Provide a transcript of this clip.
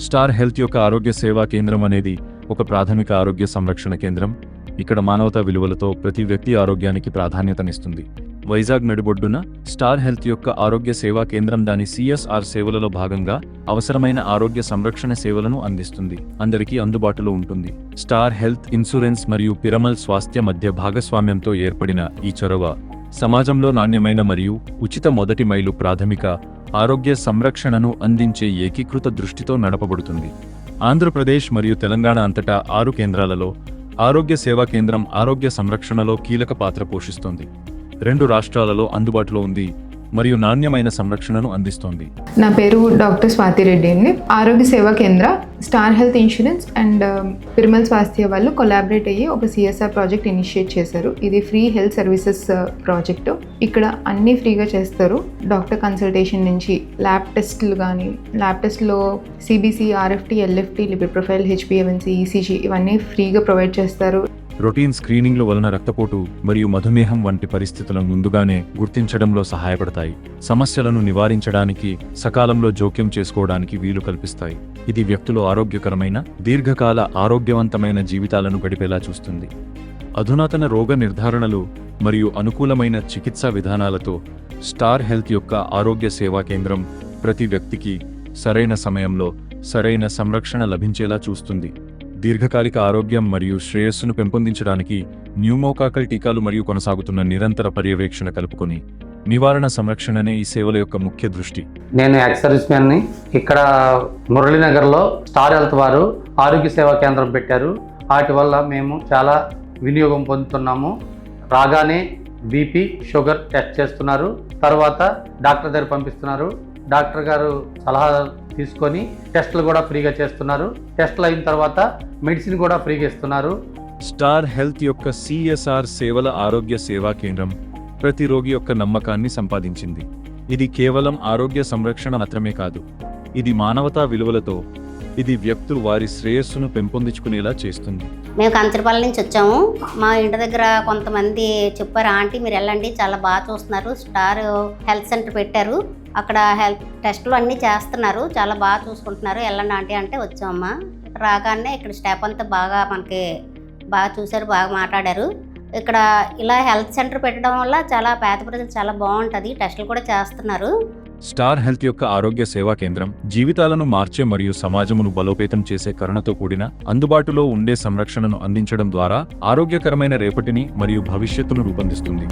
Star health యొక్క ఆరోగ్య సేవా కేంద్రం అనేది ఒక ప్రాథమిక ఆరోగ్య సంరక్షణ కేంద్రం. ఇక్కడ మానవతా విలువలతో ప్రతి వ్యక్తి ఆరోగ్యానికి ప్రాధాన్యతనిస్తుంది. వైజాగ్ నడిబొడ్డున స్టార్ హెల్త్ యొక్క ఆరోగ్య సేవా కేంద్రం దాని CSR సేవలలో భాగంగా అవసరమైన ఆరోగ్య సంరక్షణ సేవలను అందిస్తుంది. అందరికీ అందుబాటులో ఉంటుంది. స్టార్ హెల్త్ ఇన్సూరెన్స్ మరియు పిరమల్ స్వాస్థ్య మధ్య భాగస్వామ్యంతో ఏర్పడిన ఈ చొరవ సమాజంలో నాణ్యమైన మరియు ఉచిత మొదటి మైలు ప్రాథమిక ఆరోగ్య సంరక్షణను అందించే ఏకీకృత దృష్టితో నడపబడుతుంది. ఆంధ్రప్రదేశ్ మరియు తెలంగాణ అంతటా 6 కేంద్రాలలో ఆరోగ్య సేవా కేంద్రం ఆరోగ్య సంరక్షణలో కీలక పాత్ర పోషిస్తోంది. 2 రాష్ట్రాలలో అందుబాటులో ఉంది మరియు నాణ్యమైన సంరక్షణను అందిస్తోంది. నా పేరు డాక్టర్ స్వాతి రెడ్డి అండి. Arogya Seva Kendra star health insurance and Piramal Swasthya వాళ్ళు కొలాబరేట్ అయ్యి ఒక CSR ప్రాజెక్ట్ ఇనిషియేట్ చేశారు. ఇది ఫ్రీ హెల్త్ సర్వీసెస్ ప్రాజెక్టు. ఇక్కడ అన్నీ ఫ్రీగా చేస్తారు. డాక్టర్ కన్సల్టేషన్ నుంచి ల్యాబ్ టెస్టులు కానీ, ల్యాబ్ టెస్ట్లో CBC, RFT, LFT, lipid profile, HbA1c, ECG ఇవన్నీ ఫ్రీగా ప్రొవైడ్ చేస్తారు. రొటీన్ స్క్రీనింగ్ల వలన రక్తపోటు మరియు మధుమేహం వంటి పరిస్థితులను ముందుగానే గుర్తించడంలో సహాయపడతాయి. సమస్యలను నివారించడానికి, సకాలంలో జోక్యం చేసుకోవడానికి వీలు కల్పిస్తాయి. ఇది వ్యక్తులు ఆరోగ్యకరమైన, దీర్ఘకాల ఆరోగ్యవంతమైన జీవితాలను గడిపేలా చూస్తుంది. అధునాతన రోగ నిర్ధారణలు మరియు అనుకూలమైన చికిత్సా విధానాలతో స్టార్ హెల్త్ యొక్క ఆరోగ్య సేవా కేంద్రం ప్రతి వ్యక్తికి సరైన సమయంలో సరైన సంరక్షణ లభించేలా చూస్తుంది. దీర్ఘకాలిక ఆరోగ్యం మరియు శ్రేయస్సును పెంపొందించడానికి న్యూమోకాకల్ టీకాలు మరియు కొనసాగుతున్న నిరంతర పర్యవేక్షణ కలుపుకొని నివారణ సంరక్షణనే ఈ సేవల యొక్క ముఖ్య దృష్టి. నేను ఎక్స్ సర్వీస్ మ్యాన్ని. ఇక్కడ మురళీనగర్లో స్టార్ హెల్త్ వారు ఆరోగ్య సేవా కేంద్రం పెట్టారు. వాటి వల్ల మేము చాలా వినియోగం పొందుతున్నాము. రాగానే BP, షుగర్ టెస్ట్ చేస్తున్నారు. తర్వాత డాక్టర్ దగ్గర పంపిస్తున్నారు. డాక్టర్ గారు సలహా తీసుకొని టెస్టులు కూడా ఫ్రీగా చేస్తున్నారు. టెస్టులు అయిన తర్వాత మెడిసిన్ కూడా ఫ్రీగా ఇస్తున్నారు. స్టార్ హెల్త్ యొక్క CSR సేవల ఆరోగ్య సేవా కేంద్రం ప్రతి రోగి యొక్క నమ్మకాన్ని సంపాదించింది. ఇది కేవలం ఆరోగ్య సంరక్షణ మాత్రమే కాదు, ఇది మానవతా విలువలతో ఇది వ్యక్తులు వారి శ్రేయస్సును పెంపొందించుకునేలా చేస్తుంది. మేము కంచరపల్లి నుంచి వచ్చాము. మా ఇంటి దగ్గర కొంతమంది చెప్పారు, ఆంటీ మీరు వెళ్ళండి, చాలా బాగా చూస్తున్నారు, స్టార్ హెల్త్ సెంటర్ పెట్టారు, అక్కడ హెల్త్ టెస్టులు అన్నీ చేస్తున్నారు, చాలా బాగా చూసుకుంటున్నారు, వెళ్ళండి ఆంటీ అంటే వచ్చామమ్మా. రాగానే ఇక్కడ స్టాఫ్ అంతా మనకి బాగా చూశారు, బాగా మాట్లాడారు. ఇక్కడ ఇలా హెల్త్ సెంటర్ పెట్టడం వల్ల చాలా పేద ప్రజలు చాలా బాగుంటుంది, టెస్టులు కూడా చేస్తున్నారు. స్టార్ హెల్త్ యొక్క ఆరోగ్య సేవా కేంద్రం జీవితాలను మార్చే మరియు సమాజమును బలోపేతం చేసే కరుణతో కూడిన అందుబాటులో ఉండే సంరక్షణను అందించడం ద్వారా ఆరోగ్యకరమైన రేపటిని మరియు భవిష్యత్తును రూపొందిస్తుంది.